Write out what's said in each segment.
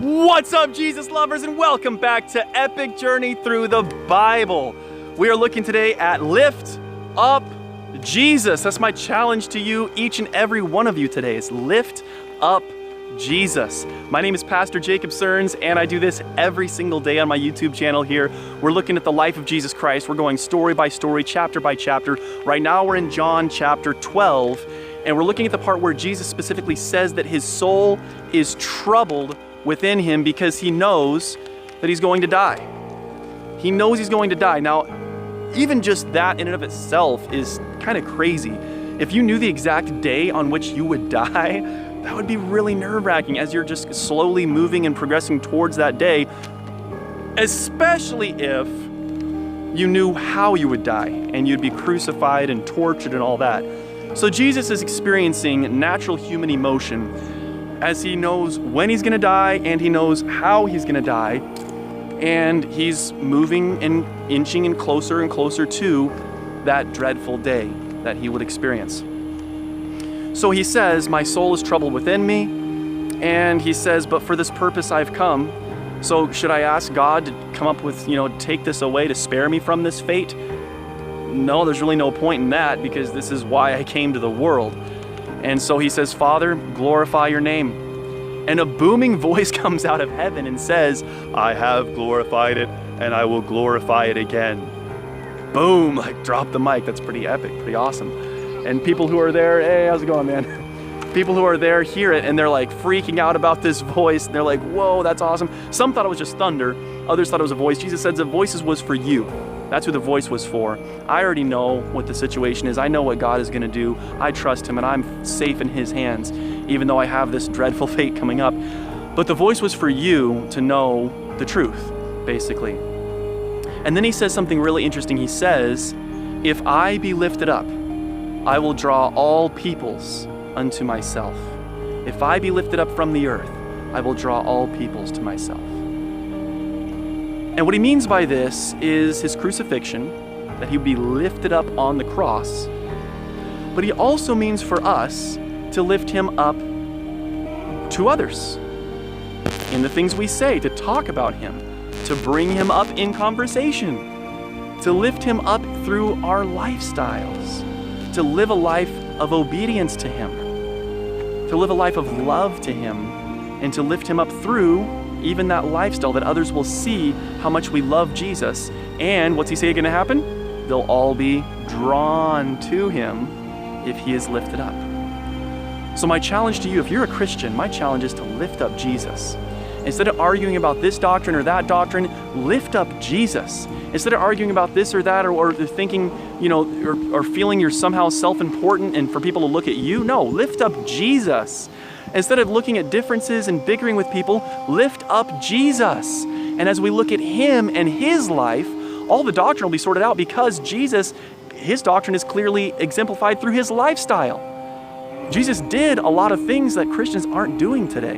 What's up, Jesus lovers, and welcome back to Epic Journey Through the Bible. We are looking today at Lift Up Jesus. That's my challenge to you, each and every one of you today, is Lift Up Jesus. My name is Pastor Jacob Serns, and I do this every single day on my YouTube channel here. We're looking at the life of Jesus Christ. We're going story by story, chapter by chapter. Right now we're in John chapter 12, and we're looking at the part where Jesus specifically says that his soul is troubled within him because he knows that he's going to die. He knows he's going to die. Now, even just that in and of itself is kind of crazy. If you knew the exact day on which you would die, that would be really nerve-wracking as you're just slowly moving and progressing towards that day, especially if you knew how you would die and you'd be crucified and tortured and all that. So Jesus is experiencing natural human emotion as he knows when he's gonna die and he knows how he's gonna die, and he's moving and inching and closer to that dreadful day that he would experience. So he says, my soul is troubled within me, and he says, but for this purpose I've come. So should I ask God to come up with, take this away to spare me from this fate? No, there's really no point in that, because this is why I came to the world. And so he says, Father, glorify your name. And a booming voice comes out of heaven and says, I have glorified it, and I will glorify it again. Boom, like drop the mic. That's pretty epic, pretty awesome. And people who are there, hey, how's it going, man? People who are there hear it, and they're like freaking out about this voice. And they're like, whoa, that's awesome. Some thought it was just thunder. Others thought it was a voice. Jesus said the voice was for you. That's who the voice was for. I already know what the situation is. I know what God is going to do. I trust him, and I'm safe in his hands, even though I have this dreadful fate coming up. But the voice was for you to know the truth, basically. And then he says something really interesting. He says, if I be lifted up, I will draw all peoples unto myself. If I be lifted up from the earth, I will draw all peoples to myself. And what he means by this is his crucifixion, that he would be lifted up on the cross. But he also means for us to lift him up to others in the things we say, to talk about him, to bring him up in conversation, to lift him up through our lifestyles, to live a life of obedience to him, to live a life of love to him, and to lift him up through even that lifestyle, that others will see how much we love Jesus. And what's he say going to happen? They'll all be drawn to him if he is lifted up. So my challenge to you, if you're a Christian, my challenge is to lift up Jesus. Instead of arguing about this doctrine or that doctrine, lift up Jesus. Instead of arguing about this or that, or thinking, or feeling you're somehow self-important and for people to look at you, no, lift up Jesus. Instead of looking at differences and bickering with people, lift up Jesus. And as we look at him and his life, all the doctrine will be sorted out, because Jesus, his doctrine is clearly exemplified through his lifestyle. Jesus did a lot of things that Christians aren't doing today.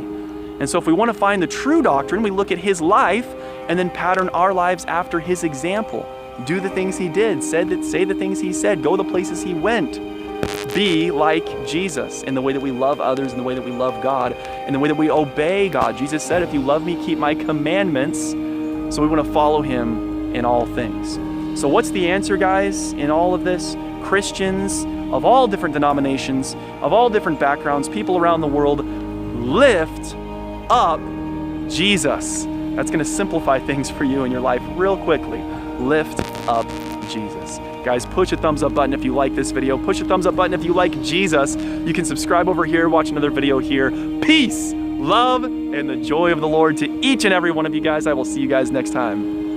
And so if we want to find the true doctrine, we look at his life and then pattern our lives after his example. Do the things he did, say the things he said, go the places he went. Be like Jesus in the way that we love others, in the way that we love God, in the way that we obey God. Jesus said, if you love me, keep my commandments. So we want to follow him in all things. So what's the answer, guys, in all of this? Christians of all different denominations, of all different backgrounds, people around the world, lift up Jesus. That's going to simplify things for you in your life real quickly. Lift up Jesus. Guys, push a thumbs up button if you like this video. Push a thumbs up button if you like Jesus. You can subscribe over here, watch another video here. Peace, love, and the joy of the Lord to each and every one of you guys. I will see you guys next time.